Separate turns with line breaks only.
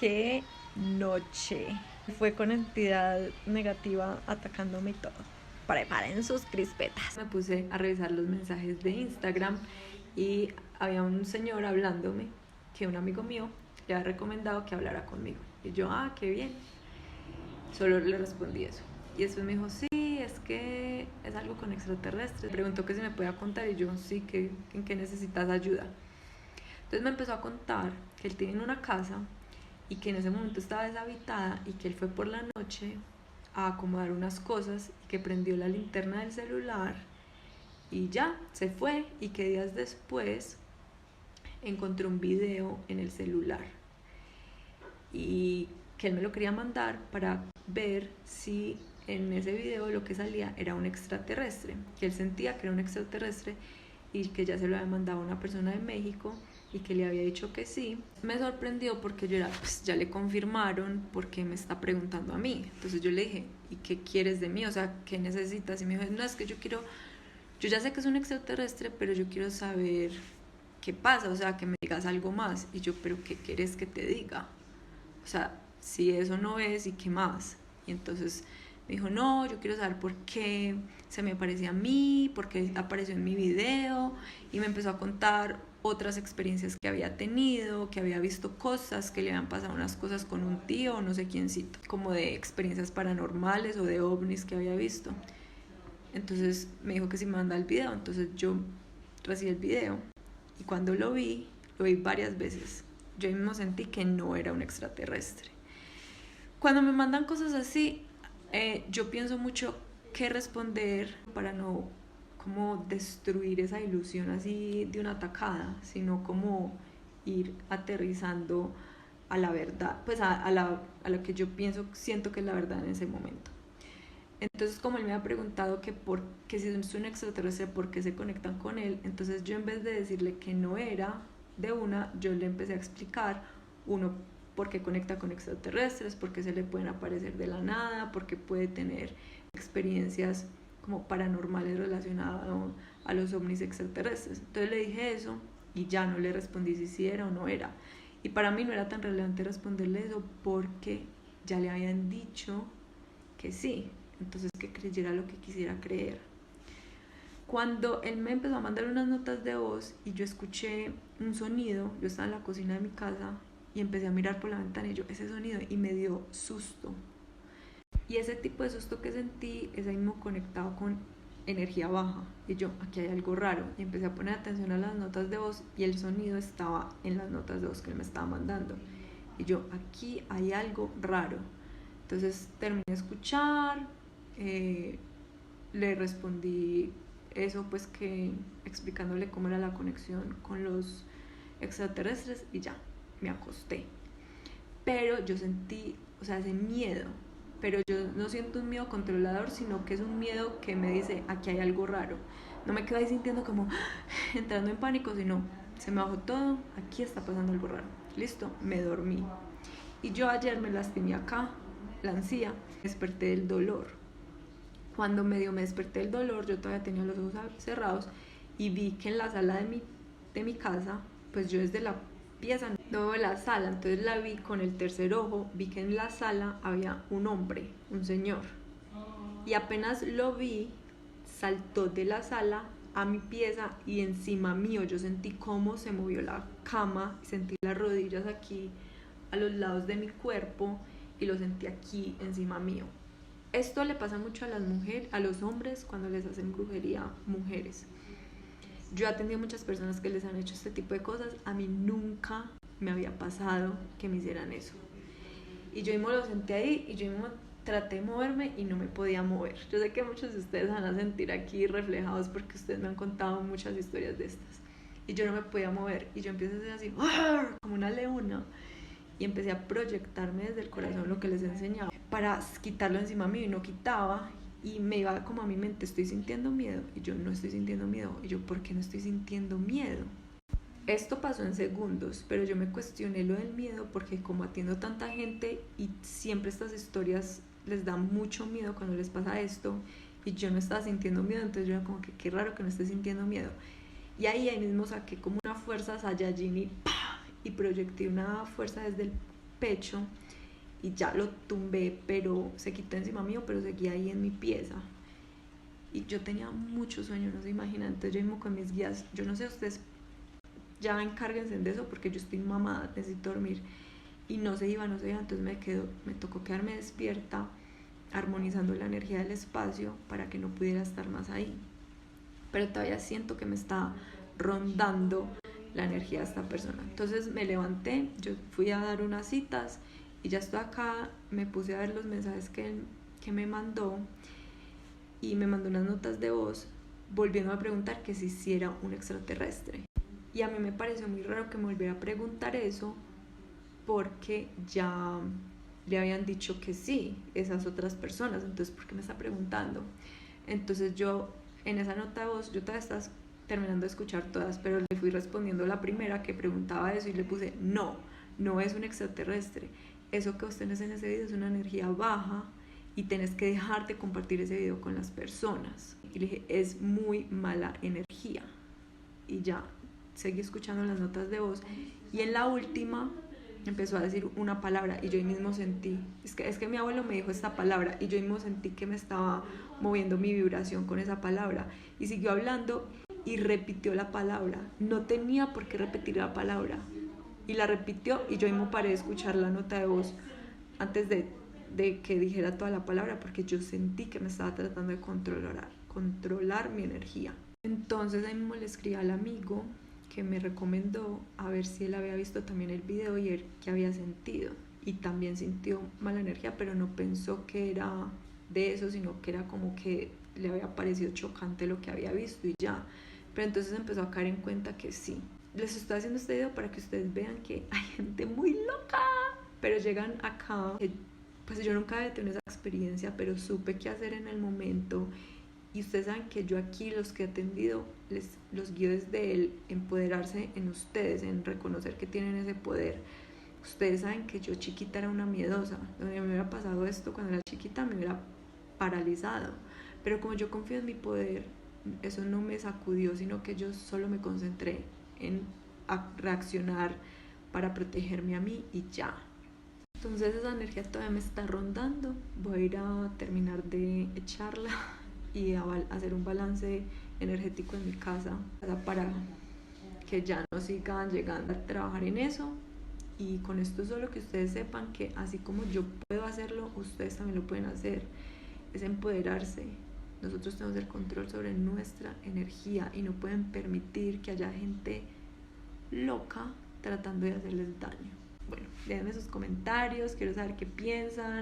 Qué noche. Fue con entidad negativa atacándome y todo. Preparen sus crispetas.
Me puse a revisar los mensajes de Instagram y había un señor hablándome que un amigo mío le había recomendado que hablara conmigo. Y yo, qué bien. Solo le respondí eso. Y después me dijo, sí, es que es algo con extraterrestres. Me preguntó que si me podía contar y yo, sí, que en qué necesitas ayuda. Entonces me empezó a contar que él tiene una casa y que en ese momento estaba deshabitada y que él fue por la noche a acomodar unas cosas y que prendió la linterna del celular y ya, se fue, y que días después encontró un video en el celular y que él me lo quería mandar para ver si en ese video lo que salía era un extraterrestre, que él sentía que era un extraterrestre y que ya se lo había mandado a una persona de México y que le había dicho que sí. Me sorprendió porque yo era, pues ya le confirmaron, porque me está preguntando a mí. Entonces yo le dije, ¿y qué quieres de mí? O sea, ¿qué necesitas? Y me dijo, no, es que yo ya sé que es un extraterrestre, pero yo quiero saber qué pasa, o sea, que me digas algo más. Y yo, ¿pero qué quieres que te diga? O sea, si eso no es, ¿y qué más? Y entonces me dijo, no, yo quiero saber por qué se me aparecía a mí, por qué apareció en mi video, y me empezó a contar otras experiencias que había tenido, que había visto cosas, que le habían pasado unas cosas con un tío o no sé quiéncito, como de experiencias paranormales o de ovnis que había visto. Entonces me dijo que si me manda el video, entonces yo recibí el video y cuando lo vi varias veces. Yo mismo sentí que no era un extraterrestre. Cuando me mandan cosas así, yo pienso mucho qué responder para no como destruir esa ilusión así de una atacada, sino como ir aterrizando a la verdad, pues a lo que yo siento que es la verdad en ese momento. Entonces, como él me ha preguntado que si es un extraterrestre, por qué se conectan con él, entonces yo en vez de decirle que no era de una, yo le empecé a explicar, uno, por qué conecta con extraterrestres, por qué se le pueden aparecer de la nada, por qué puede tener experiencias como paranormales relacionadas a los ovnis extraterrestres. Entonces le dije eso y ya no le respondí si sí era o no era. Y para mí no era tan relevante responderle eso porque ya le habían dicho que sí, entonces que creyera lo que quisiera creer. Cuando él me empezó a mandar unas notas de voz y yo escuché un sonido, yo estaba en la cocina de mi casa y empecé a mirar por la ventana y yo, ese sonido, y me dio susto. Y ese tipo de susto que sentí es ahí mismo conectado con energía baja. Y yo, aquí hay algo raro. Y empecé a poner atención a las notas de voz y el sonido estaba en las notas de voz que él me estaba mandando. Y yo, aquí hay algo raro. Entonces terminé de escuchar, le respondí eso, pues que explicándole cómo era la conexión con los extraterrestres y ya, me acosté. Pero yo sentí, o sea, ese miedo, pero yo no siento un miedo controlador, sino que es un miedo que me dice, aquí hay algo raro. No me quedo ahí sintiendo como entrando en pánico, sino se me bajó todo, aquí está pasando algo raro. Listo, me dormí. Y yo ayer me lastimé acá, la encía, desperté del dolor. Cuando medio me desperté del dolor, yo todavía tenía los ojos cerrados y vi que en la sala de mi casa, pues yo desde la pieza no veo la sala, entonces la vi con el tercer ojo, vi que en la sala había un hombre, un señor. Y apenas lo vi, saltó de la sala a mi pieza y encima mío yo sentí cómo se movió la cama, sentí las rodillas aquí a los lados de mi cuerpo y lo sentí aquí encima mío. Esto le pasa mucho a las mujeres, a los hombres cuando les hacen brujería, mujeres. Yo he atendido a muchas personas que les han hecho este tipo de cosas, a mí nunca me había pasado que me hicieran eso. Y yo mismo lo sentí ahí y yo mismo traté de moverme y no me podía mover. Yo sé que muchos de ustedes van a sentir aquí reflejados porque ustedes me han contado muchas historias de estas. Y yo no me podía mover y yo empecé a hacer así, como una leona. Y empecé a proyectarme desde el corazón lo que les enseñaba para quitarlo encima mío y no quitaba y me iba como a mi mente, estoy sintiendo miedo y yo no estoy sintiendo miedo y yo, ¿por qué no estoy sintiendo miedo? Esto pasó en segundos, pero yo me cuestioné lo del miedo porque como atiendo tanta gente y siempre estas historias les da mucho miedo cuando les pasa esto y yo no estaba sintiendo miedo, entonces yo era como que qué raro que no esté sintiendo miedo. Y ahí mismo saqué como una fuerza Saiyajin y proyecté una fuerza desde el pecho y ya lo tumbé, pero se quitó encima mío, pero seguía ahí en mi pieza. Y yo tenía mucho sueño, no se imaginan. Entonces yo mismo con mis guías, yo no sé, ustedes ya encárguense de eso porque yo estoy mamada, necesito dormir. Y no se iba, entonces me tocó quedarme despierta, armonizando la energía del espacio para que no pudiera estar más ahí. Pero todavía siento que me está rondando la energía de esta persona. Entonces me levanté, yo fui a dar unas citas y ya estoy acá, me puse a ver los mensajes que me mandó y me mandó unas notas de voz volviendo a preguntar que si era un extraterrestre. Y a mí me pareció muy raro que me volviera a preguntar eso porque ya le habían dicho que sí, esas otras personas, entonces ¿por qué me está preguntando? Entonces yo en esa nota de voz, yo todavía estaba terminando de escuchar todas, pero le fui respondiendo la primera que preguntaba eso y le puse no es un extraterrestre, eso que vos tenés en ese video es una energía baja y tenés que dejarte compartir ese video con las personas. Y le dije, es muy mala energía. Y ya, seguí escuchando las notas de voz y en la última empezó a decir una palabra y yo ahí mismo sentí, es que mi abuelo me dijo esta palabra y yo ahí mismo sentí que me estaba moviendo mi vibración con esa palabra y siguió hablando y repitió la palabra, no tenía por qué repetir la palabra y la repitió y yo mismo paré de escuchar la nota de voz antes de que dijera toda la palabra porque yo sentí que me estaba tratando de controlar mi energía. Entonces ahí mismo le escribí al amigo que me recomendó a ver si él había visto también el video y él qué había sentido. Y también sintió mala energía, pero no pensó que era de eso, sino que era como que le había parecido chocante lo que había visto y ya. Pero entonces empezó a caer en cuenta que sí. Les estoy haciendo este video para que ustedes vean que hay gente muy loca, pero llegan acá. Pues yo nunca había tenido esa experiencia, pero supe qué hacer en el momento. Y ustedes saben que yo aquí los que he atendido los guío desde el empoderarse en ustedes, en reconocer que tienen ese poder. Ustedes saben que yo chiquita era una miedosa, donde me hubiera pasado esto cuando era chiquita me hubiera paralizado, pero como yo confío en mi poder, eso no me sacudió, sino que yo solo me concentré en reaccionar para protegerme a mí y ya. Entonces esa energía todavía me está rondando, voy a ir a terminar de echarla y a hacer un balance energético en mi casa para que ya no sigan llegando a trabajar en eso. Y con esto solo que ustedes sepan que así como yo puedo hacerlo, ustedes también lo pueden hacer. Es empoderarse. Nosotros tenemos el control sobre nuestra energía y no pueden permitir que haya gente loca tratando de hacerles daño. Bueno, déjenme sus comentarios, quiero saber qué piensan.